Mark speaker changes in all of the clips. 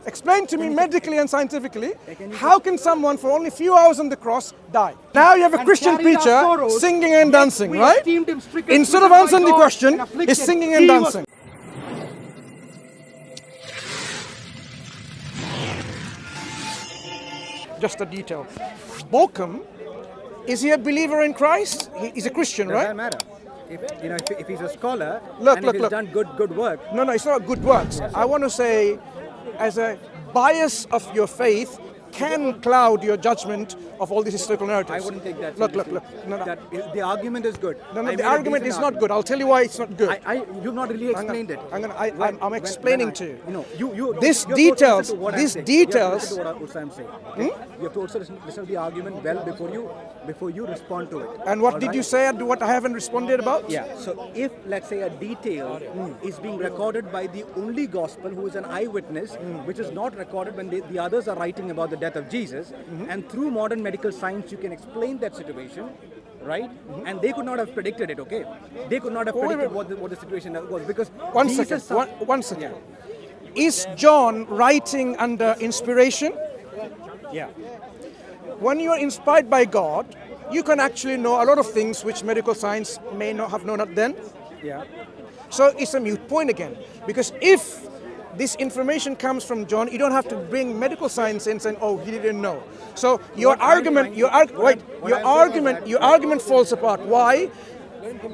Speaker 1: Explain to me medically and scientifically, how can someone for only a few hours on the cross die? Now you have a Christian preacher singing and dancing, right? Instead of answering the question, he's singing and dancing. Just a detail. Bochum, is he a believer in Christ? He's a Christian, right?
Speaker 2: Doesn't matter. If he's a scholar
Speaker 1: and
Speaker 2: he's done good work.
Speaker 1: No, it's not good works. I want to say, as a bias of your faith can cloud your judgment of all these historical narratives.
Speaker 2: I wouldn't take that.
Speaker 1: Look. No.
Speaker 2: The argument is good.
Speaker 1: No, the argument is not good. I'll tell you why it's not good.
Speaker 2: You've not really explained it.
Speaker 1: I'm explaining to you.
Speaker 2: These
Speaker 1: details.
Speaker 2: You have to also listen to the argument well before you respond to it.
Speaker 1: And what did you say? What I haven't responded about?
Speaker 2: Yeah. So if, let's say, a detail is being recorded by the only gospel who is an eyewitness, which is not recorded when the others are writing about the death of Jesus, and through modern medical science you can explain that situation, right? And they could not have predicted it, okay? They could not have predicted what the situation was, because
Speaker 1: one second. Is John writing under inspiration?
Speaker 2: Yeah.
Speaker 1: When you are inspired by God, you can actually know a lot of things which medical science may not have known then.
Speaker 2: Yeah.
Speaker 1: So it's a moot point again, because if this information comes from John, you don't have to bring medical science in saying, "Oh, he didn't know." So your argument falls apart. Why?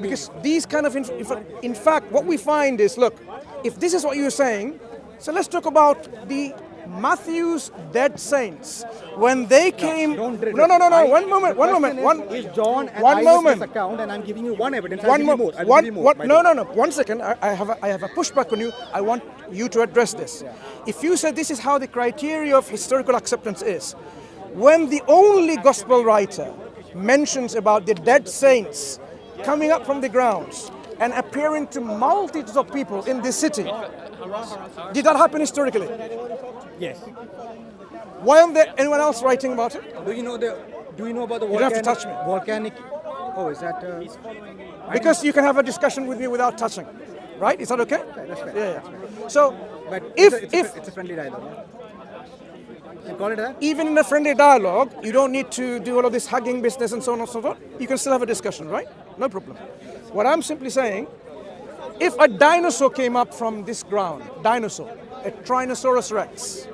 Speaker 1: Because these kind of in fact, what we find is, look, if this is what you're saying, so let's talk about the Matthew's dead saints when they came.
Speaker 2: No.
Speaker 1: One moment.
Speaker 2: Is John an
Speaker 1: one moment.
Speaker 2: account, and I'm giving you one evidence.
Speaker 1: No. One second. I have a pushback on you. I want you to address this.
Speaker 2: Yeah.
Speaker 1: If you said this is how the criteria of historical acceptance is, when the only gospel writer mentions about the dead saints coming up from the grounds and appearing to multitudes of people in this city, did that happen historically?
Speaker 2: Yes.
Speaker 1: Why aren't there anyone else writing about it?
Speaker 2: Do you know about the volcanic?
Speaker 1: You don't have to touch me.
Speaker 2: Volcanic. Oh, is that?
Speaker 1: Because you can have a discussion with me without touching, right? Is that okay?
Speaker 2: That's fair.
Speaker 1: Yeah.
Speaker 2: That's fair.
Speaker 1: So,
Speaker 2: but
Speaker 1: if
Speaker 2: it's a friendly dialogue. Yeah? You call it that?
Speaker 1: Even in a friendly dialogue, you don't need to do all of this hugging business and so on and so forth. You can still have a discussion, right? No problem. What I'm simply saying, if a dinosaur came up from this ground, a Tyrannosaurus Rex,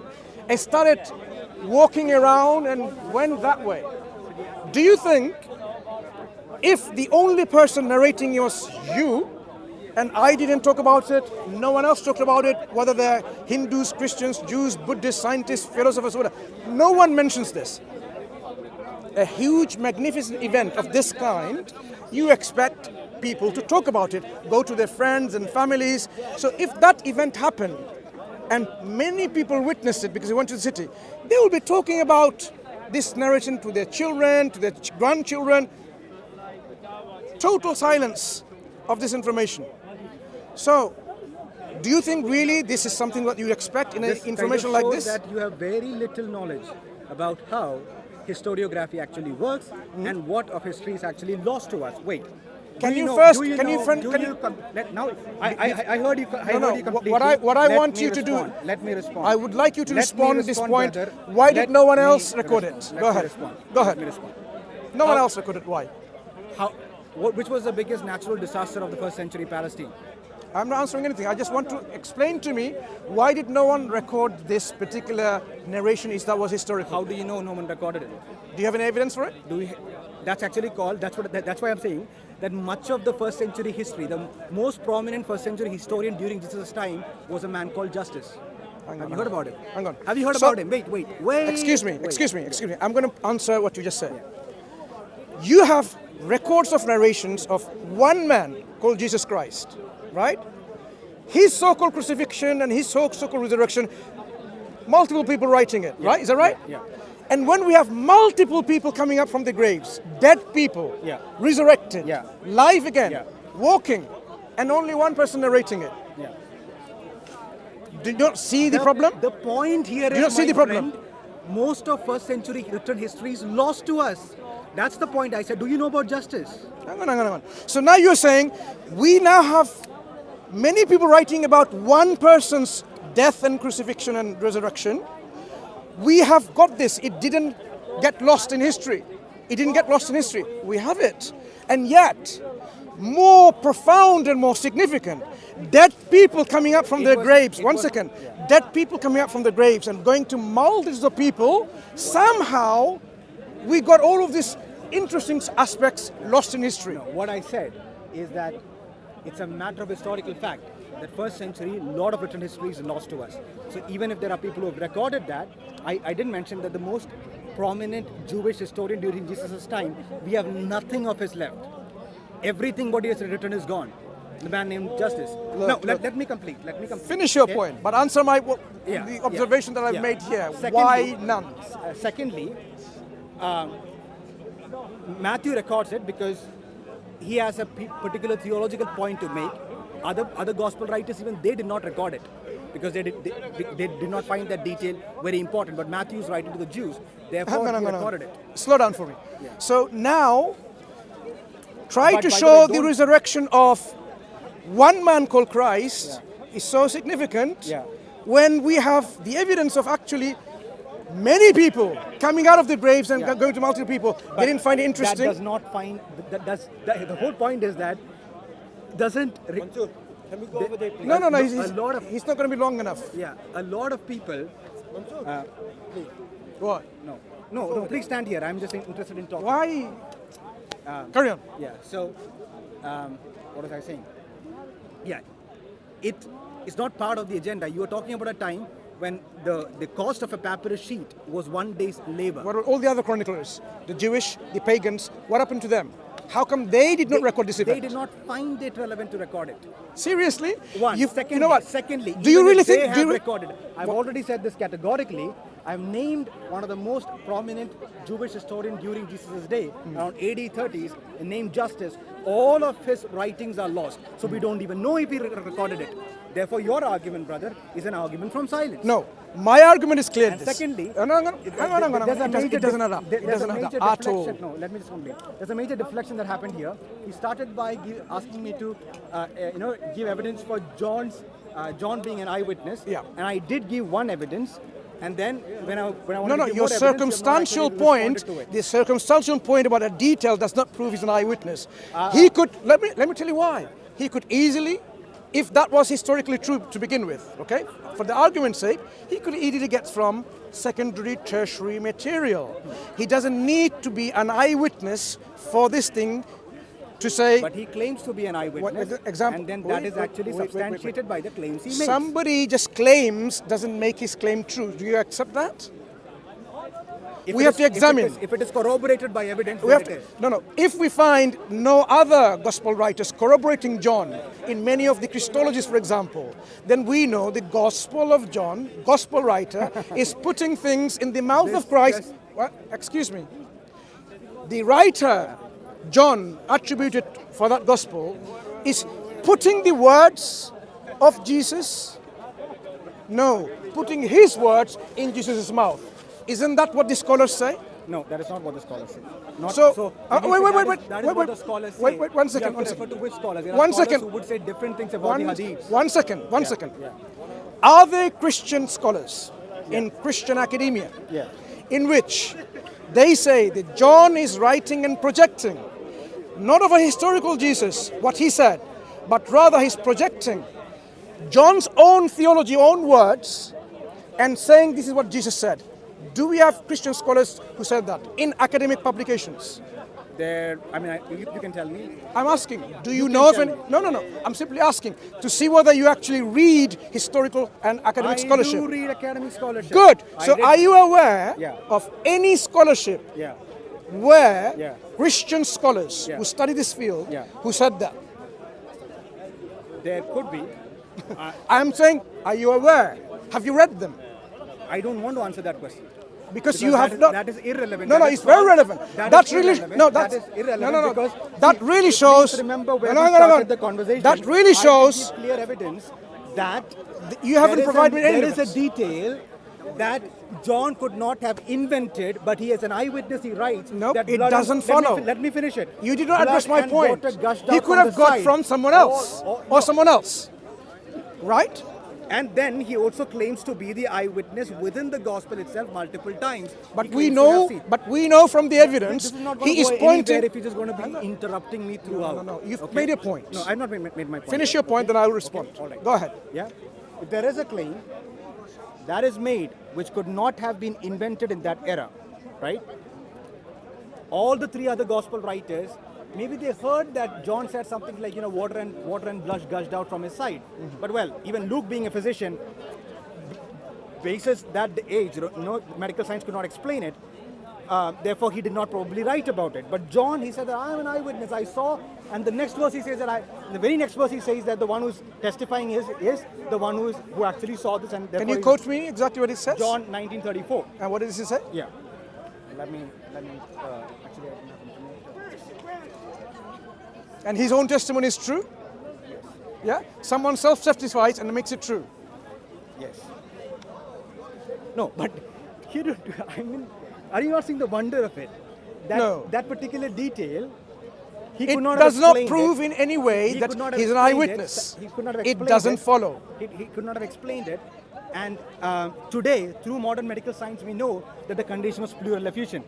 Speaker 1: and started walking around and went that way, do you think if the only person narrating was you, and I didn't talk about it, no one else talked about it, whether they're Hindus, Christians, Jews, Buddhists, scientists, philosophers, whatever, no one mentions this. A huge, magnificent event of this kind, you expect people to talk about it, go to their friends and families. So if that event happened, and many people witnessed it because they went to the city, they will be talking about this narration to their children, to their grandchildren. Total silence of this information. So, do you think really this is something that you expect in an information like this?
Speaker 2: That you have very little knowledge about how historiography actually works and what of history is actually lost to us. Wait.
Speaker 1: I heard you completely. What I want you to do.
Speaker 2: Let me respond.
Speaker 1: I would like you to respond at this point. Why did no one else record it? Go ahead. No one else recorded. Why?
Speaker 2: Which was the biggest natural disaster of the first century Palestine?
Speaker 1: I'm not answering anything. I just want to explain to me why did no one record this particular narration that was historical?
Speaker 2: How do you know no one recorded it?
Speaker 1: Do you have any evidence for it?
Speaker 2: That's actually called. That's why I'm saying that much of the first century history, the most prominent first century historian during Jesus' time was a man called Justus. Have you heard about him?
Speaker 1: Hang on.
Speaker 2: Have you heard about him? Wait.
Speaker 1: Excuse me. I'm going to answer what you just said. You have records of narrations of one man called Jesus Christ, right? His so-called crucifixion and his so-called resurrection, multiple people writing it, right? Is that right?
Speaker 2: Yeah.
Speaker 1: And when we have multiple people coming up from the graves, dead people, resurrected, live again, walking, and only one person narrating it.
Speaker 2: Yeah.
Speaker 1: Do you not see the problem?
Speaker 2: The point here
Speaker 1: do you not see the problem?
Speaker 2: Most of first century written history is lost to us. That's the point I said. Do you know about Justus?
Speaker 1: Hang on. So now you're saying we now have many people writing about one person's death and crucifixion and resurrection. We have got this. It didn't get lost in history. It didn't get lost in history. We have it. And yet, more profound and more significant, dead people coming up from their graves. One second. Dead people coming up from the graves and going to multitudes of people. Somehow, we got all of these interesting aspects lost in history.
Speaker 2: No, what I said is that it's a matter of historical fact that first century, a lot of written history is lost to us. So even if there are people who have recorded that, I didn't mention that the most prominent Jewish historian during Jesus' time, we have nothing of his left. Everything what he has written is gone. The man named Justice. Let me complete.
Speaker 1: Finish your point, but answer the observation that I've made here.
Speaker 2: Secondly,
Speaker 1: why none?
Speaker 2: Secondly, Matthew records it because he has a particular theological point to make. Other gospel writers, even they did not record it because they did not find that detail very important. But Matthew is writing to the Jews, therefore he recorded it.
Speaker 1: Slow down for me.
Speaker 2: Yeah.
Speaker 1: So now, try to show the resurrection of one man called Christ is so significant when we have the evidence of actually many people coming out of the graves and going to multiple people. But they didn't find it interesting.
Speaker 2: That does not find. The whole point is that doesn't.
Speaker 3: Mansoor, can we go over there, please?
Speaker 1: No. He's not going to be long enough.
Speaker 2: Yeah, a lot of people.
Speaker 3: Mansoor, please.
Speaker 1: What?
Speaker 2: No. Please stand here. I'm just interested in talking.
Speaker 1: Why? Carry on.
Speaker 2: Yeah. So, what was I saying? Yeah, it is not part of the agenda. You are talking about a time when the cost of a papyrus sheet was 1 day's labor.
Speaker 1: What about all the other chroniclers? The Jewish, the pagans, what happened to them? How come they did not record this event?
Speaker 2: They did not find it relevant to record it.
Speaker 1: Seriously?
Speaker 2: Secondly,
Speaker 1: you know what?
Speaker 2: Secondly,
Speaker 1: do you really think
Speaker 2: they have recorded? I've already said this categorically. I've named one of the most prominent Jewish historian during Jesus' day, around AD 30s, named Justice. All of his writings are lost, so we don't even know if he recorded it. Therefore, your argument, brother, is an argument from silence.
Speaker 1: No, my argument is clear.
Speaker 2: And secondly,
Speaker 1: hang on. It doesn't add up. It doesn't add up at all.
Speaker 2: No, let me just complete. There's a major deflection that happened here. He started by asking me to, give evidence for John being an eyewitness.
Speaker 1: Yeah.
Speaker 2: And I did give one evidence. And then when I wanted to give
Speaker 1: your
Speaker 2: more
Speaker 1: circumstantial
Speaker 2: evidence, you have not
Speaker 1: point,
Speaker 2: actually responded to it.
Speaker 1: the circumstantial point about a detail does not prove he's an eyewitness. He could, let me tell you why. He could easily, if that was historically true to begin with, okay, for the argument's sake, he could easily get from secondary, tertiary material. He doesn't need to be an eyewitness for this thing to say.
Speaker 2: But he claims to be an eyewitness, and then that is actually substantiated by the claims he makes.
Speaker 1: Somebody just claims doesn't make his claim true. Do you accept that? We have to examine.
Speaker 2: If it is corroborated by evidence,
Speaker 1: we have to, no. If we find no other gospel writers corroborating John in many of the Christologies, for example, then we know the Gospel of John, gospel writer, is putting things in the mouth of Christ. Well, excuse me. The writer, John, attributed for that gospel, is putting the words of Jesus, putting his words in Jesus' mouth. Isn't that what the scholars say?
Speaker 2: No, that is not what the scholars say.
Speaker 1: Wait,
Speaker 2: What the scholars say.
Speaker 1: Wait, 1 second.
Speaker 2: You have to refer to which scholars? There are
Speaker 1: One
Speaker 2: scholars
Speaker 1: second.
Speaker 2: who would say different things about the hadiths.
Speaker 1: One second.
Speaker 2: Yeah.
Speaker 1: Are there Christian scholars in Christian academia
Speaker 2: Yeah.
Speaker 1: in which they say that John is writing and projecting not of a historical Jesus, what he said, but rather he's projecting John's own theology, own words, and saying this is what Jesus said? Do we have Christian scholars who said that in academic publications?
Speaker 2: You can tell me.
Speaker 1: I'm asking, do you know of any? No. I'm simply asking to see whether you actually read historical and academic scholarship.
Speaker 2: I do read academic scholarship.
Speaker 1: Good. So are you aware
Speaker 2: Yeah.
Speaker 1: of any scholarship
Speaker 2: Yeah.
Speaker 1: where
Speaker 2: Yeah.
Speaker 1: Christian scholars
Speaker 2: Yeah.
Speaker 1: who study this field
Speaker 2: Yeah.
Speaker 1: who said that?
Speaker 2: There could be.
Speaker 1: I'm saying, are you aware? Have you read them?
Speaker 2: I don't want to answer that question.
Speaker 1: Because you have not.
Speaker 2: That is irrelevant.
Speaker 1: No,
Speaker 2: That is
Speaker 1: it's very
Speaker 2: called-
Speaker 1: relevant.
Speaker 2: that
Speaker 1: That's
Speaker 2: is
Speaker 1: really
Speaker 2: irrelevant.
Speaker 1: no.
Speaker 2: That
Speaker 1: That's
Speaker 2: is irrelevant
Speaker 1: no.
Speaker 2: because
Speaker 1: That really shows.
Speaker 2: Please remember where
Speaker 1: No.
Speaker 2: we started the conversation.
Speaker 1: That really shows.
Speaker 2: I give clear evidence that
Speaker 1: You haven't provided me any
Speaker 2: There is a
Speaker 1: evidence.
Speaker 2: detail that John could not have invented, but he as an eyewitness he writes.
Speaker 1: Nope,
Speaker 2: that
Speaker 1: it
Speaker 2: blood and-
Speaker 1: doesn't follow.
Speaker 2: Let me finish it.
Speaker 1: You did not
Speaker 2: Blood
Speaker 1: address my
Speaker 2: and
Speaker 1: point.
Speaker 2: water gushed
Speaker 1: He
Speaker 2: out
Speaker 1: could
Speaker 2: from
Speaker 1: have
Speaker 2: the
Speaker 1: got
Speaker 2: side.
Speaker 1: from someone else or someone else, right?
Speaker 2: And then he also claims to be the eyewitness within the gospel itself multiple times.
Speaker 1: But
Speaker 2: He
Speaker 1: we
Speaker 2: claims to have
Speaker 1: know,
Speaker 2: seen.
Speaker 1: but we know from the evidence,
Speaker 2: This is not going
Speaker 1: he
Speaker 2: to
Speaker 1: is
Speaker 2: go
Speaker 1: pointing.
Speaker 2: anywhere if he's just going to be interrupting me throughout.
Speaker 1: No. You've made your point.
Speaker 2: No, I've not made my point.
Speaker 1: Finish your point, then I will respond.
Speaker 2: All right.
Speaker 1: Go ahead.
Speaker 2: Yeah. If there is a claim that is made which could not have been invented in that era, right? All the three other gospel writers, maybe they heard that John said something like, water and blood gushed out from his side. But well, even Luke being a physician, basis that the age, medical science could not explain it. Therefore, he did not probably write about it. But John, he said that I'm an eyewitness. I saw, and the next verse he says the very next verse he says that the one who's testifying is the one who actually saw this. And
Speaker 1: Can you quote me exactly what it says?
Speaker 2: John 19:34.
Speaker 1: And what does he say?
Speaker 2: Yeah. Let me. Actually, I don't have it.
Speaker 1: And his own testimony is true. Yeah. Someone self-testifies and makes it true.
Speaker 2: Yes. No, but here, I mean, are you not seeing the wonder of it?
Speaker 1: No.
Speaker 2: That particular detail, he
Speaker 1: It
Speaker 2: could not
Speaker 1: does
Speaker 2: have
Speaker 1: not
Speaker 2: explained
Speaker 1: prove
Speaker 2: it.
Speaker 1: in any way
Speaker 2: He
Speaker 1: that
Speaker 2: could not have
Speaker 1: he's an
Speaker 2: explained
Speaker 1: eyewitness.
Speaker 2: It. He could not have
Speaker 1: It
Speaker 2: explained
Speaker 1: doesn't
Speaker 2: it.
Speaker 1: follow.
Speaker 2: He could not have explained it. And today, through modern medical science, we know that the condition was pleural effusion.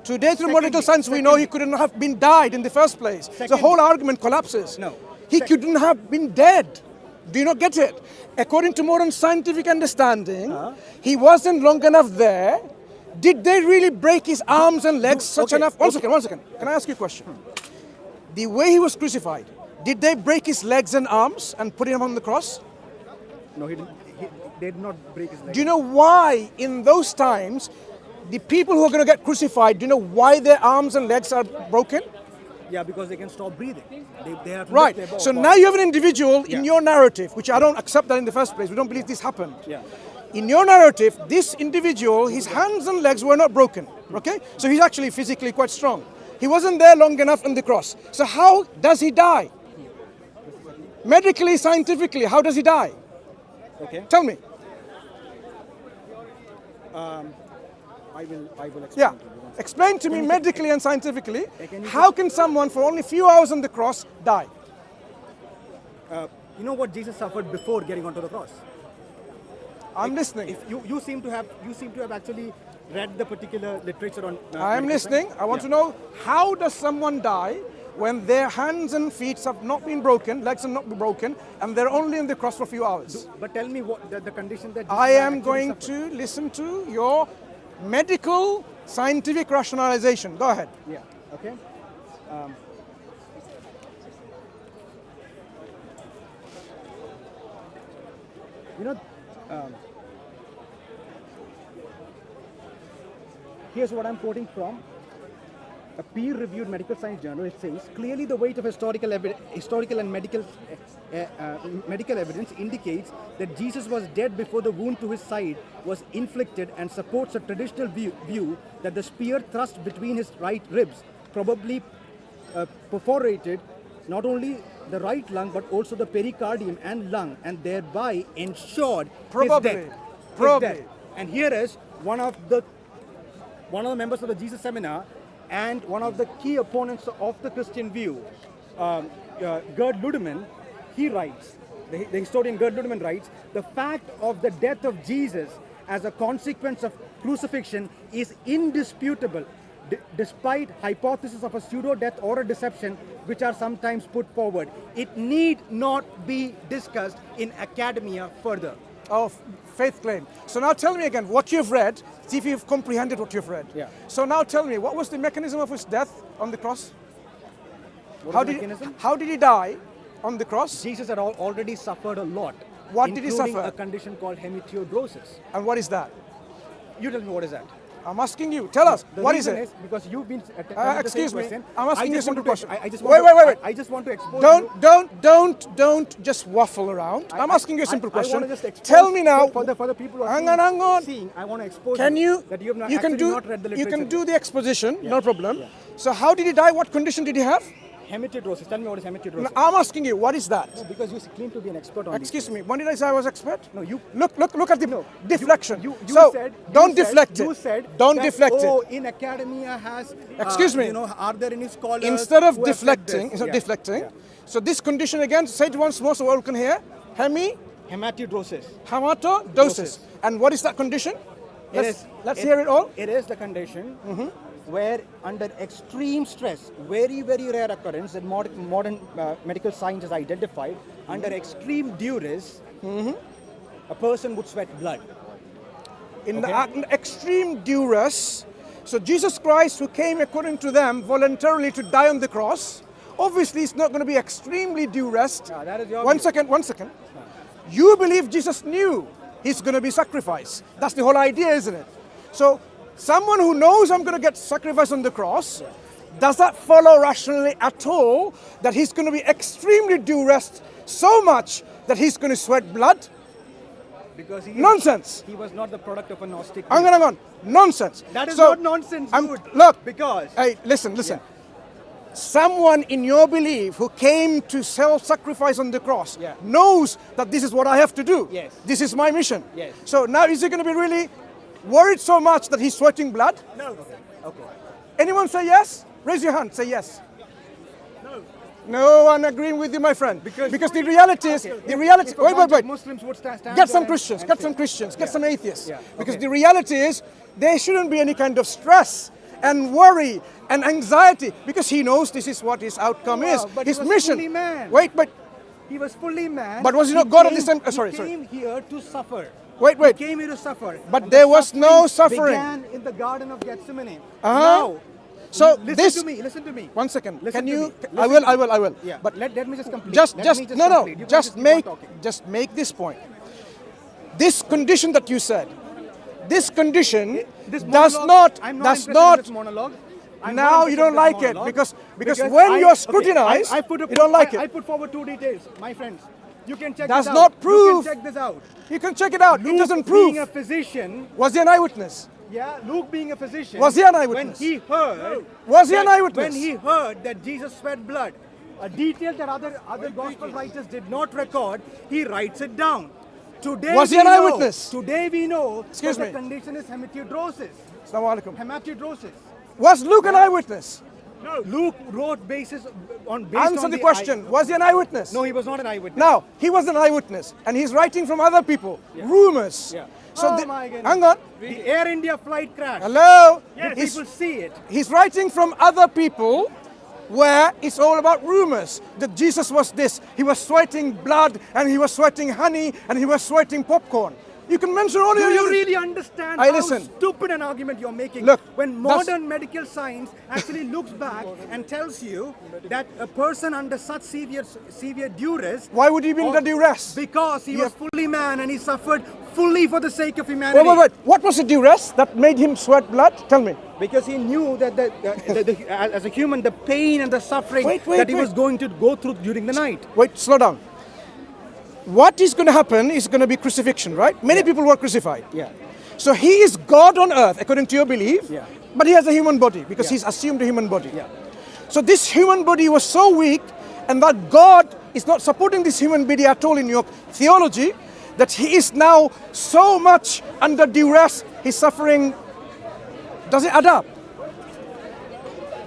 Speaker 1: Today, through medical science, we know he couldn't have been died in the first place. The whole argument collapses.
Speaker 2: No.
Speaker 1: He couldn't have been dead. Do you not get it? According to modern scientific understanding, he wasn't long enough there. Did they really break his arms and legs such enough? One second. Can I ask you a question? The way he was crucified, did they break his legs and arms and put him on the cross?
Speaker 2: No, he didn't. They did not break his leg.
Speaker 1: Do you know why in those times, the people who are going to get crucified, do you know why their arms and legs are broken?
Speaker 2: Yeah, because they can stop breathing. They have to
Speaker 1: Right.
Speaker 2: lift their
Speaker 1: So
Speaker 2: body.
Speaker 1: now you have an individual in
Speaker 2: Yeah.
Speaker 1: your narrative, which I don't accept that in the first place. We don't believe this happened.
Speaker 2: Yeah.
Speaker 1: In your narrative, this individual, his hands and legs were not broken. Okay? So he's actually physically quite strong. He wasn't there long enough on the cross. So how does he die? Medically, scientifically, how does he die?
Speaker 2: Okay.
Speaker 1: Tell me.
Speaker 2: I will explain.
Speaker 1: Yeah.
Speaker 2: to you.
Speaker 1: Explain to me medically and scientifically,
Speaker 2: Can you
Speaker 1: how can someone for only a few hours on the cross die?
Speaker 2: You know what Jesus suffered before getting onto the cross?
Speaker 1: I'm listening.
Speaker 2: If you seem to have actually read the particular literature on.
Speaker 1: I am
Speaker 2: medical
Speaker 1: listening.
Speaker 2: science.
Speaker 1: I want
Speaker 2: Yeah.
Speaker 1: to know, how does someone die when their hands and feet have not been broken, legs have not been broken, and they're only in the cross for a few hours?
Speaker 2: But tell me what the condition that.
Speaker 1: I
Speaker 2: Jesus
Speaker 1: am
Speaker 2: actually
Speaker 1: going
Speaker 2: suffered.
Speaker 1: to listen to your medical, scientific rationalization. Go ahead.
Speaker 2: Yeah. Okay. You know, here's what I'm quoting from a peer-reviewed medical science journal. It says, clearly the weight of historical and medical evidence indicates that Jesus was dead before the wound to his side was inflicted, and supports a traditional view that the spear thrust between his right ribs probably perforated not only the right lung but also the pericardium and lung, and thereby ensured
Speaker 1: Probably.
Speaker 2: his death.
Speaker 1: Probably.
Speaker 2: His death. And here is one of the members of the Jesus Seminar and one of the key opponents of the Christian view, Gerd Ludemann. He writes, the historian Gerd Ludemann writes, the fact of the death of Jesus as a consequence of crucifixion is indisputable, despite hypotheses of a pseudo-death or a deception which are sometimes put forward. It need not be discussed in academia further.
Speaker 1: Oh, faith claim. So now tell me again what you've read. See if you've comprehended what you've read.
Speaker 2: Yeah.
Speaker 1: So now tell me, what was the mechanism of his death on the cross?
Speaker 2: What is the mechanism?
Speaker 1: How did he die on the cross?
Speaker 2: Jesus had already suffered a lot.
Speaker 1: What did he
Speaker 2: including
Speaker 1: suffer?
Speaker 2: a condition called hematidrosis.
Speaker 1: And what is that?
Speaker 2: You tell me what is that?
Speaker 1: I'm asking you. Tell us.
Speaker 2: The
Speaker 1: What is
Speaker 2: reason
Speaker 1: it?
Speaker 2: because you've been the
Speaker 1: Excuse
Speaker 2: same
Speaker 1: me.
Speaker 2: question.
Speaker 1: I'm asking you a
Speaker 2: just
Speaker 1: simple
Speaker 2: want to-
Speaker 1: question.
Speaker 2: I just
Speaker 1: Wait.
Speaker 2: want to- I just want to expose you.
Speaker 1: Don't just waffle around. I'm asking you a simple
Speaker 2: I
Speaker 1: question.
Speaker 2: want to just expose
Speaker 1: Tell me now.
Speaker 2: for the people who are
Speaker 1: Hang on.
Speaker 2: seeing, I want to expose
Speaker 1: Can you?
Speaker 2: that you have not,
Speaker 1: You can
Speaker 2: actually
Speaker 1: do.
Speaker 2: not read the
Speaker 1: You
Speaker 2: literature.
Speaker 1: can do the exposition. No problem.
Speaker 2: Yeah.
Speaker 1: So how did he die? What condition did he have?
Speaker 2: Hematidrosis. Tell me what is hematidrosis.
Speaker 1: I'm asking you. What is that?
Speaker 2: Because you claim to be an expert on
Speaker 1: Excuse me. When did I say I was expert?
Speaker 2: No, you.
Speaker 1: Look at the
Speaker 2: No,
Speaker 1: deflection.
Speaker 2: You
Speaker 1: So
Speaker 2: said,
Speaker 1: don't deflect
Speaker 2: You
Speaker 1: it.
Speaker 2: said
Speaker 1: Don't
Speaker 2: that,
Speaker 1: deflect
Speaker 2: oh,
Speaker 1: it.
Speaker 2: in academia has.
Speaker 1: Excuse me.
Speaker 2: Are there any scholars?
Speaker 1: Instead of
Speaker 2: who have said
Speaker 1: deflecting,
Speaker 2: this?
Speaker 1: instead of
Speaker 2: Yeah.
Speaker 1: deflecting.
Speaker 2: Yeah.
Speaker 1: So this condition again. Say it once more so all can hear.
Speaker 2: Hematidrosis.
Speaker 1: Hematodosis. And what is that condition? Let's hear it all.
Speaker 2: It is the condition where under extreme stress, very, very rare occurrence that modern medical science has identified, under extreme duress, a person would sweat blood.
Speaker 1: In extreme duress. So Jesus Christ, who came according to them voluntarily to die on the cross, obviously it's not going to be extremely duressed.
Speaker 2: that is your
Speaker 1: One
Speaker 2: view.
Speaker 1: second. You believe Jesus knew he's going to be sacrificed. That's the whole idea, isn't it? So someone who knows I'm going to get sacrificed on the cross, does that follow rationally at all that he's going to be extremely duressed so much that he's going to sweat blood?
Speaker 2: Because
Speaker 1: Nonsense.
Speaker 2: He was not the product of a Gnostic.
Speaker 1: Hang on. Nonsense.
Speaker 2: That is
Speaker 1: So,
Speaker 2: not nonsense, dude.
Speaker 1: Look.
Speaker 2: Because
Speaker 1: Hey, listen. Someone in your belief who came to self-sacrifice on the cross knows that this is what I have to do.
Speaker 2: Yes.
Speaker 1: This is my mission.
Speaker 2: Yes.
Speaker 1: So now is he going to be really worried so much that he's sweating blood?
Speaker 3: No.
Speaker 2: okay.
Speaker 1: Anyone say yes? Raise your hand. Say yes.
Speaker 3: No.
Speaker 1: No one agreeing with you, my friend. Because the reality is,
Speaker 2: If
Speaker 1: wait.
Speaker 2: a bunch of Muslims would stand
Speaker 1: Get
Speaker 2: there
Speaker 1: some
Speaker 2: and-
Speaker 1: Christians,
Speaker 2: and
Speaker 1: get
Speaker 2: say-
Speaker 1: some Christians, get some atheists.
Speaker 2: Yeah,
Speaker 1: Because
Speaker 2: okay.
Speaker 1: the reality is, there shouldn't be any kind of stress and worry and anxiety because he knows this is what his outcome is.
Speaker 2: But
Speaker 1: His
Speaker 2: he was
Speaker 1: mission.
Speaker 2: fully man.
Speaker 1: Wait, but
Speaker 2: He was fully man.
Speaker 1: But was he not God at
Speaker 2: came-
Speaker 1: the same- sorry.
Speaker 2: He came here to suffer.
Speaker 1: Wait.
Speaker 2: He came here to suffer.
Speaker 1: But
Speaker 2: And
Speaker 1: there
Speaker 2: the
Speaker 1: was no suffering.
Speaker 2: Began in the Garden of Gethsemane.
Speaker 1: Uh-huh.
Speaker 2: Now,
Speaker 1: So
Speaker 2: listen
Speaker 1: this.
Speaker 2: Listen to me.
Speaker 1: One second.
Speaker 2: Listen
Speaker 1: Can
Speaker 2: to
Speaker 1: you?
Speaker 2: me.
Speaker 1: I
Speaker 2: Listen
Speaker 1: will.
Speaker 2: to
Speaker 1: I will.
Speaker 2: Yeah.
Speaker 1: But
Speaker 2: let me just complete.
Speaker 1: just
Speaker 2: Let me
Speaker 1: no.
Speaker 2: complete. You
Speaker 1: Just
Speaker 2: guys keep on talking.
Speaker 1: make this point. This condition that you said. This condition
Speaker 2: This
Speaker 1: does
Speaker 2: monologue,
Speaker 1: not.
Speaker 2: I'm not
Speaker 1: Does
Speaker 2: interested in
Speaker 1: not.
Speaker 2: this monologue. I'm
Speaker 1: Now
Speaker 2: not
Speaker 1: you
Speaker 2: interested
Speaker 1: don't
Speaker 2: in
Speaker 1: like
Speaker 2: this
Speaker 1: it
Speaker 2: monologue
Speaker 1: because when you're scrutinized,
Speaker 2: I
Speaker 1: you don't like it.
Speaker 2: I put forward two details, my friends. You can check
Speaker 1: Does
Speaker 2: this out.
Speaker 1: not prove-
Speaker 2: You can check this out.
Speaker 1: You can check it out. It
Speaker 2: Luke
Speaker 1: doesn't
Speaker 2: being
Speaker 1: prove.
Speaker 2: a physician,
Speaker 1: Was he an eyewitness?
Speaker 2: Luke being a physician.
Speaker 1: Was he an eyewitness?
Speaker 2: When he heard.
Speaker 1: Was he an
Speaker 2: that-
Speaker 1: eyewitness?
Speaker 2: When he heard that Jesus sweat blood, a detail that other gospel writers did not record, he writes it down. Today
Speaker 1: Was he
Speaker 2: we
Speaker 1: an
Speaker 2: know-
Speaker 1: eyewitness?
Speaker 2: Today we know
Speaker 1: Excuse
Speaker 2: that
Speaker 1: me.
Speaker 2: the condition is hematidrosis.
Speaker 1: Assalamu alaikum.
Speaker 2: Hematidrosis.
Speaker 1: Was Luke an eyewitness?
Speaker 2: Luke wrote based on
Speaker 1: Answer the question. Was he an eyewitness?
Speaker 2: No, he was not an eyewitness.
Speaker 1: Now, he was an eyewitness and he's writing from other people, rumors.
Speaker 2: Yeah.
Speaker 1: So
Speaker 2: Oh
Speaker 1: the-
Speaker 2: my goodness.
Speaker 1: hang on.
Speaker 2: The Air India flight crash.
Speaker 1: Hello?
Speaker 2: Did
Speaker 1: He's,
Speaker 2: people see it?
Speaker 1: he's writing from other people where it's all about rumors that Jesus was this. He was sweating blood and he was sweating honey and he was sweating popcorn. You can mention all
Speaker 2: Do
Speaker 1: your
Speaker 2: you really understand
Speaker 1: I
Speaker 2: how
Speaker 1: listen.
Speaker 2: stupid an argument you're making?
Speaker 1: Look,
Speaker 2: when
Speaker 1: that's-
Speaker 2: modern medical science actually looks back and tells you that a person under such severe duress,
Speaker 1: Why would he be in the duress?
Speaker 2: because he
Speaker 1: Yeah.
Speaker 2: was fully man and he suffered fully for the sake of humanity.
Speaker 1: Wait. What was the duress that made him sweat blood? Tell me.
Speaker 2: Because he knew that as a human, the pain and the suffering
Speaker 1: Wait,
Speaker 2: that he
Speaker 1: wait.
Speaker 2: was going to go through during the night.
Speaker 1: Wait, slow down. What is going to happen is going to be crucifixion, right? Many people were crucified.
Speaker 2: Yeah.
Speaker 1: So he is God on earth, according to your belief,
Speaker 2: Yeah.
Speaker 1: but he has a human body because
Speaker 2: Yeah.
Speaker 1: he's assumed a human body.
Speaker 2: Yeah.
Speaker 1: So this human body was so weak, and that God is not supporting this human body at all in your theology, that he is now so much under duress, he's suffering. Does it add up?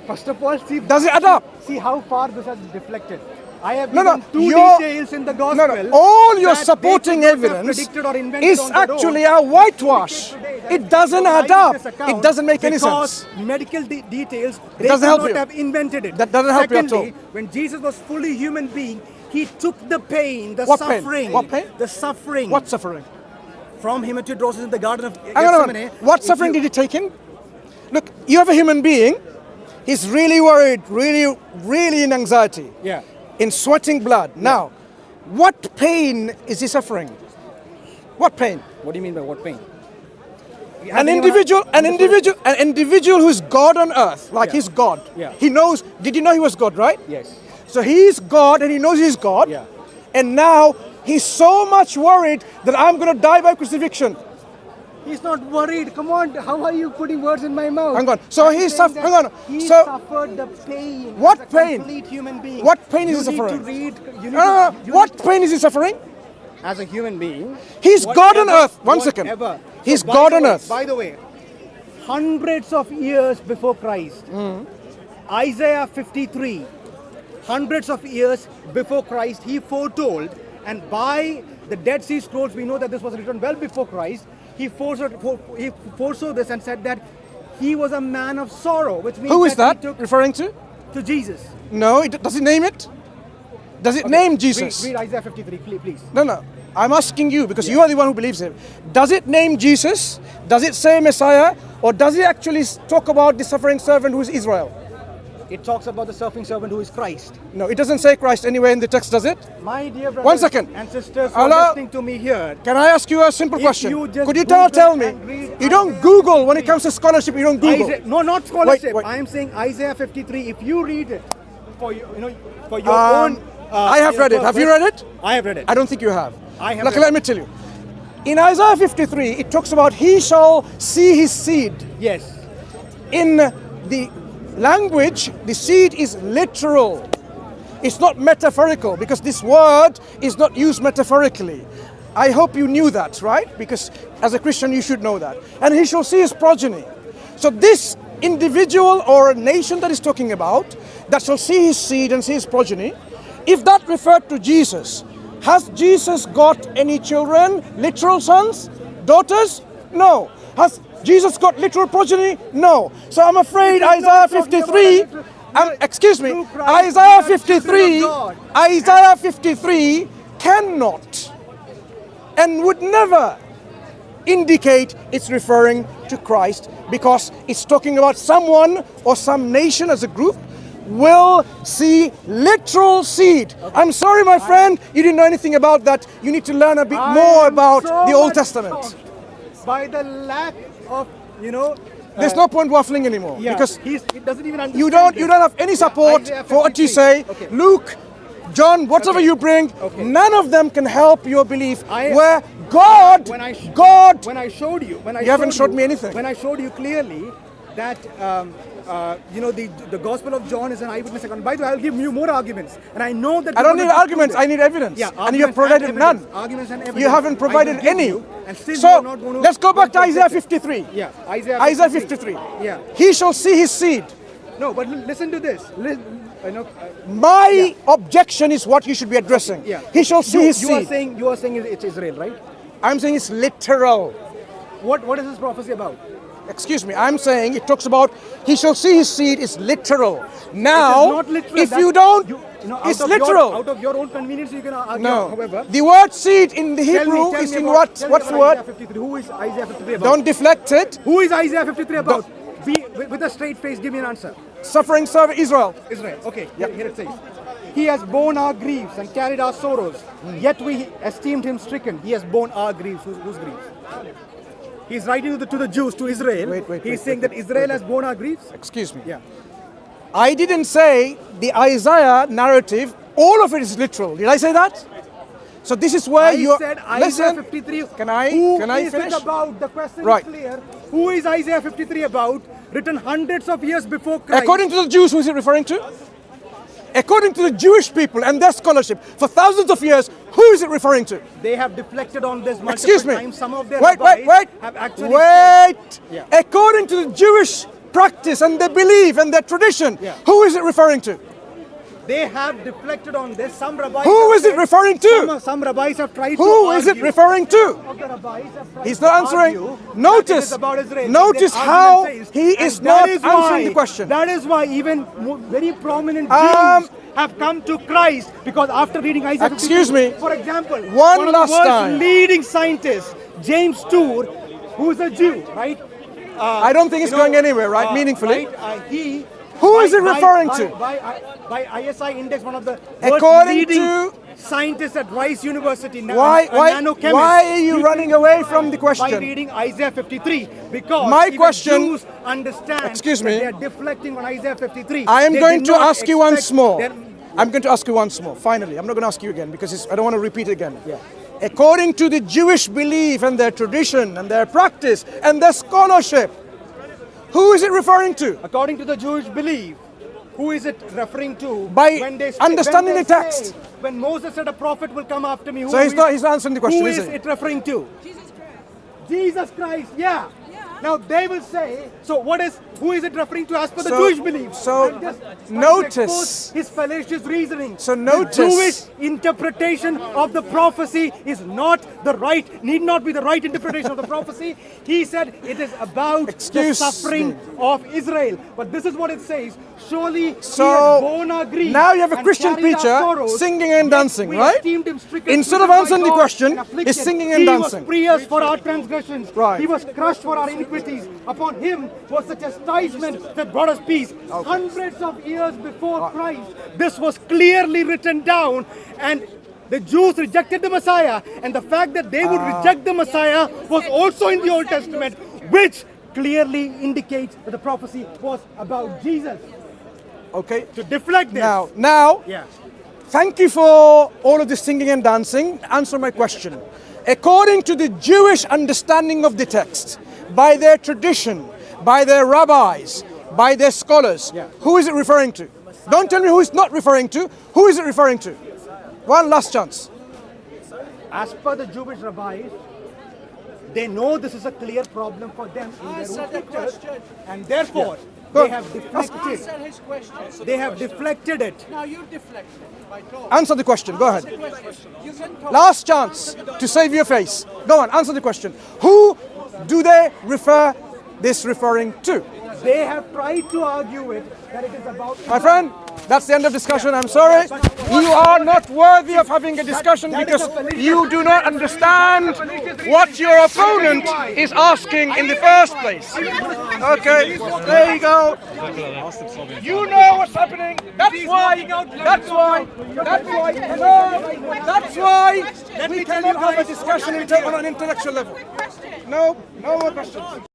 Speaker 2: First of all,
Speaker 1: Does it add up?
Speaker 2: see how far this has deflected. I have
Speaker 1: No,
Speaker 2: given
Speaker 1: no,
Speaker 2: two
Speaker 1: your-
Speaker 2: details in the gospel.
Speaker 1: No. All your
Speaker 2: that they
Speaker 1: supporting
Speaker 2: could not have
Speaker 1: evidence
Speaker 2: predicted or invented
Speaker 1: is
Speaker 2: on their
Speaker 1: actually
Speaker 2: own.
Speaker 1: a whitewash. It doesn't add up. It doesn't make any
Speaker 2: because
Speaker 1: sense.
Speaker 2: medical details, they
Speaker 1: doesn't
Speaker 2: could
Speaker 1: help
Speaker 2: not
Speaker 1: you.
Speaker 2: have invented it.
Speaker 1: That doesn't help you at
Speaker 2: Secondly,
Speaker 1: all.
Speaker 2: when Jesus was fully human being, he took the pain, the
Speaker 1: What pain?
Speaker 2: suffering.
Speaker 1: What pain?
Speaker 2: The suffering.
Speaker 1: What suffering?
Speaker 2: From hematidrosis in the Garden of
Speaker 1: Hang on.
Speaker 2: Gethsemane.
Speaker 1: What
Speaker 2: if
Speaker 1: suffering
Speaker 2: you-
Speaker 1: did he take in? Look, you have a human being. He's really worried, really in anxiety,
Speaker 2: Yeah.
Speaker 1: in sweating blood. Now, what pain is he suffering? What pain?
Speaker 2: What do you mean by what pain?
Speaker 1: An individual who's God on earth, like
Speaker 2: Yeah.
Speaker 1: he's God.
Speaker 2: Yeah.
Speaker 1: He knows. Did you know he was God, right?
Speaker 2: Yes.
Speaker 1: So he's God and he knows he's God.
Speaker 2: Yeah.
Speaker 1: And now he's so much worried that I'm going to die by crucifixion.
Speaker 2: He's not worried. Come on, how are you putting words in my mouth?
Speaker 1: Hang on. So
Speaker 2: I'm
Speaker 1: he's
Speaker 2: saying
Speaker 1: suff-
Speaker 2: that
Speaker 1: hang on.
Speaker 2: He
Speaker 1: So-
Speaker 2: suffered the pain.
Speaker 1: What
Speaker 2: as a
Speaker 1: pain?
Speaker 2: Complete human being.
Speaker 1: What pain is he
Speaker 2: You
Speaker 1: suffering?
Speaker 2: need to read. You need to, you
Speaker 1: What pain is he suffering?
Speaker 2: need- as a human being.
Speaker 1: He's God on
Speaker 2: whatever-
Speaker 1: earth. One second.
Speaker 2: whatever.
Speaker 1: He's
Speaker 2: by
Speaker 1: God
Speaker 2: the
Speaker 1: on
Speaker 2: way-
Speaker 1: earth.
Speaker 2: By the way, hundreds of years before Christ, Isaiah 53, hundreds of years before Christ, he foretold, and by the Dead Sea Scrolls, we know that this was written well before Christ. He foresaw this and said that he was a man of sorrow, which means
Speaker 1: Who is that
Speaker 2: he took
Speaker 1: referring to?
Speaker 2: to Jesus.
Speaker 1: No, does it name it? Does it name Jesus?
Speaker 2: Read Isaiah 53, please.
Speaker 1: No. I'm asking you because you are the one who believes him. Does it name Jesus? Does it say Messiah? Or does it actually talk about the suffering servant who is Israel?
Speaker 2: It talks about the suffering servant who is Christ.
Speaker 1: No, it doesn't say Christ anywhere in the text, does it?
Speaker 2: My dear brothers
Speaker 1: 1 second.
Speaker 2: and sisters who are
Speaker 1: Allah,
Speaker 2: listening to me here,
Speaker 1: Can I ask you a simple
Speaker 2: If
Speaker 1: question?
Speaker 2: you just
Speaker 1: Could you
Speaker 2: Google
Speaker 1: tell me?
Speaker 2: and read
Speaker 1: You don't
Speaker 2: Isaiah
Speaker 1: Google when it comes to scholarship. You don't Google.
Speaker 2: No, not scholarship.
Speaker 1: Wait.
Speaker 2: I am saying Isaiah 53. If you read it for for your own,
Speaker 1: I have read it. Have you read it?
Speaker 2: I have read it.
Speaker 1: I don't think you have.
Speaker 2: I have
Speaker 1: Look,
Speaker 2: read
Speaker 1: let me tell you. In Isaiah 53, it talks about he shall see his seed.
Speaker 2: Yes.
Speaker 1: In the language, the seed is literal. It's not metaphorical because this word is not used metaphorically. I hope you knew that, right? Because as a Christian, you should know that. And he shall see his progeny. So this individual or a nation that is talking about, that shall see his seed and see his progeny, if that referred to Jesus, has Jesus got any children, literal sons, daughters? No. Has Jesus got literal progeny? No. So I'm afraid Isaiah 53, excuse me, Isaiah 53 cannot and would never indicate it's referring to Christ because it's talking about someone or some nation as a group will see literal seed. I'm sorry, my friend, you didn't know anything about that. You need to learn a bit more about the Old Testament.
Speaker 2: By the lack of,
Speaker 1: There's no point waffling anymore because
Speaker 2: he doesn't even understand.
Speaker 1: you don't have any support
Speaker 2: Isaiah
Speaker 1: for what you
Speaker 2: 53.
Speaker 1: say. Luke, John, whatever you bring, none of them can help your belief. Where God,
Speaker 2: When I showed you,
Speaker 1: You haven't showed me anything.
Speaker 2: When I showed you clearly that the Gospel of John is an eyewitness account. By the way, I'll give you more arguments, and I know that
Speaker 1: I don't need arguments. I need evidence, and you have provided none.
Speaker 2: Arguments and evidence.
Speaker 1: You haven't provided any.
Speaker 2: And still
Speaker 1: So
Speaker 2: you're not going to
Speaker 1: let's go back to Isaiah 53.
Speaker 2: Yeah,
Speaker 1: Isaiah 53.
Speaker 2: Yeah.
Speaker 1: He shall see his seed.
Speaker 2: No, but listen to this.
Speaker 1: My objection is what you should be addressing.
Speaker 2: Yeah.
Speaker 1: He shall see his
Speaker 2: You
Speaker 1: seed.
Speaker 2: are saying it's Israel, right?
Speaker 1: I'm saying it's literal.
Speaker 2: What is this prophecy about?
Speaker 1: Excuse me, I'm saying it talks about he shall see his seed is literal. Now,
Speaker 2: It is not literal.
Speaker 1: if you don't, it's
Speaker 2: out
Speaker 1: literal.
Speaker 2: Out of your own convenience, you can argue.
Speaker 1: No,
Speaker 2: However,
Speaker 1: the word seed in the Hebrew
Speaker 2: tell
Speaker 1: is
Speaker 2: me
Speaker 1: in
Speaker 2: about-
Speaker 1: what?
Speaker 2: tell me
Speaker 1: What's the
Speaker 2: about
Speaker 1: word?
Speaker 2: Isaiah 53. Who is Isaiah 53 about?
Speaker 1: Don't deflect it.
Speaker 2: Who is Isaiah 53 about? With a straight face, give me an answer.
Speaker 1: Suffering servant Israel.
Speaker 2: Israel. Okay, here it says. He has borne our griefs and carried our sorrows, yet we esteemed him stricken. He has borne our griefs. Whose griefs? He's writing to the Jews, to Israel. He's saying that Israel has borne our griefs.
Speaker 1: Excuse me.
Speaker 2: Yeah.
Speaker 1: I didn't say the Isaiah narrative, all of it is literal. Did I say that? So this is where you
Speaker 2: said Isaiah 53.
Speaker 1: Can I
Speaker 2: Who
Speaker 1: finish?
Speaker 2: is it about? The question
Speaker 1: Right.
Speaker 2: is clear. Who is Isaiah 53 about? Written hundreds of years before Christ.
Speaker 1: According to the Jews, who is it referring to? According to the Jewish people and their scholarship, for thousands of years, who is it referring to?
Speaker 2: They have deflected on this multiple
Speaker 1: Excuse me.
Speaker 2: times. Some of their
Speaker 1: Wait.
Speaker 2: rabbis have actually
Speaker 1: Wait.
Speaker 2: Yeah.
Speaker 1: According to the Jewish practice and their belief and their tradition, who is it referring to?
Speaker 2: They have deflected on this. Some rabbis.
Speaker 1: Who is it referring to?
Speaker 2: Some rabbis have tried to
Speaker 1: Who is it
Speaker 2: argue.
Speaker 1: referring to?
Speaker 2: Some of the rabbis have tried
Speaker 1: He's
Speaker 2: to
Speaker 1: not answering.
Speaker 2: argue that it
Speaker 1: Notice.
Speaker 2: is about Israel.
Speaker 1: Notice
Speaker 2: Their
Speaker 1: how
Speaker 2: argument says-
Speaker 1: he
Speaker 2: and
Speaker 1: is
Speaker 2: that
Speaker 1: not
Speaker 2: is
Speaker 1: answering
Speaker 2: why-
Speaker 1: the question.
Speaker 2: That is why even very prominent Jews have come to Christ, because after reading Isaiah 53,
Speaker 1: Excuse me.
Speaker 2: for example,
Speaker 1: One
Speaker 2: of
Speaker 1: last
Speaker 2: the world's
Speaker 1: time.
Speaker 2: leading scientists, James Tour, who is a Jew, right?
Speaker 1: I don't think it's going anywhere, right? Meaningfully.
Speaker 2: He.
Speaker 1: Who is it referring to?
Speaker 2: By ISI index, one of the
Speaker 1: According
Speaker 2: leading
Speaker 1: to-
Speaker 2: scientists at Rice University.
Speaker 1: Why are you running away from the
Speaker 2: By
Speaker 1: question?
Speaker 2: reading Isaiah 53, because
Speaker 1: My
Speaker 2: even
Speaker 1: question-
Speaker 2: Jews understand
Speaker 1: Excuse
Speaker 2: that
Speaker 1: me.
Speaker 2: they are deflecting on Isaiah 53.
Speaker 1: I am
Speaker 2: They
Speaker 1: going
Speaker 2: did
Speaker 1: to
Speaker 2: not
Speaker 1: ask you once
Speaker 2: expect
Speaker 1: more.
Speaker 2: their-
Speaker 1: I'm going to ask you once more. Finally, I'm not going to ask you again because I don't want to repeat it again. According to the Jewish belief and their tradition and their practice and their scholarship, who is it referring to?
Speaker 2: According to the Jewish belief, who is it referring to?
Speaker 1: By
Speaker 2: when they
Speaker 1: understanding
Speaker 2: when
Speaker 1: the
Speaker 2: they
Speaker 1: text.
Speaker 2: say, when Moses said a prophet will come after me,
Speaker 1: So he's not answering the question,
Speaker 2: who
Speaker 1: is
Speaker 2: is
Speaker 1: he?
Speaker 2: it referring to?
Speaker 4: Jesus Christ.
Speaker 2: Jesus Christ, yeah.
Speaker 4: Yeah.
Speaker 2: Now they will say, so who is it referring to as per the Jewish belief?
Speaker 1: So
Speaker 2: And just
Speaker 1: notice.
Speaker 2: expose his fallacious reasoning.
Speaker 1: So
Speaker 2: The
Speaker 1: notice.
Speaker 2: Jewish interpretation of the prophecy is need not be the right interpretation of the prophecy. He said it is about the
Speaker 1: Excuse
Speaker 2: suffering
Speaker 1: me.
Speaker 2: of Israel. But this is what it says. Surely he
Speaker 1: So
Speaker 2: has borne our grief
Speaker 1: now you have a
Speaker 2: and
Speaker 1: Christian
Speaker 2: carried our
Speaker 1: preacher
Speaker 2: sorrows,
Speaker 1: singing and
Speaker 2: yet
Speaker 1: dancing,
Speaker 2: we
Speaker 1: right?
Speaker 2: esteemed him stricken,
Speaker 1: Instead of
Speaker 2: smitten by
Speaker 1: answering the
Speaker 2: God,
Speaker 1: question,
Speaker 2: and afflicted.
Speaker 1: he's singing and
Speaker 2: He
Speaker 1: dancing.
Speaker 2: was pierced for our transgressions.
Speaker 1: Right.
Speaker 2: He was crushed for our iniquities. Upon him was the chastisement that brought us peace. Hundreds of years before Christ, this was clearly written down, and the Jews rejected the Messiah, and the fact that they would reject the Messiah was also in the Old Testament, which clearly indicates that the prophecy was about Jesus.
Speaker 1: Okay.
Speaker 2: To deflect this.
Speaker 1: Now,
Speaker 2: Yeah.
Speaker 1: thank you for all of this singing and dancing. Answer my question. According to the Jewish understanding of the text, by their tradition, by their rabbis, by their scholars, who is it referring to? Don't tell me who it's not referring to. Who is it referring to? One last chance.
Speaker 2: As per the Jewish rabbis, they know this is a clear problem for them in their own scriptures, and therefore they have deflected.
Speaker 3: his question.
Speaker 2: They have deflected it.
Speaker 3: Now you deflected by talking.
Speaker 1: Answer the question. Go ahead.
Speaker 3: You can talk.
Speaker 1: Last chance to save your face. Go on, answer the question. Who do they referring to?
Speaker 2: They have tried to argue it that it is about.
Speaker 1: My friend, that's the end of discussion. I'm sorry. You are not worthy of having a discussion because you do not understand what your opponent is asking in the first place. Okay, there you go. You know what's happening. That's why we cannot have a discussion on an intellectual level. No more questions.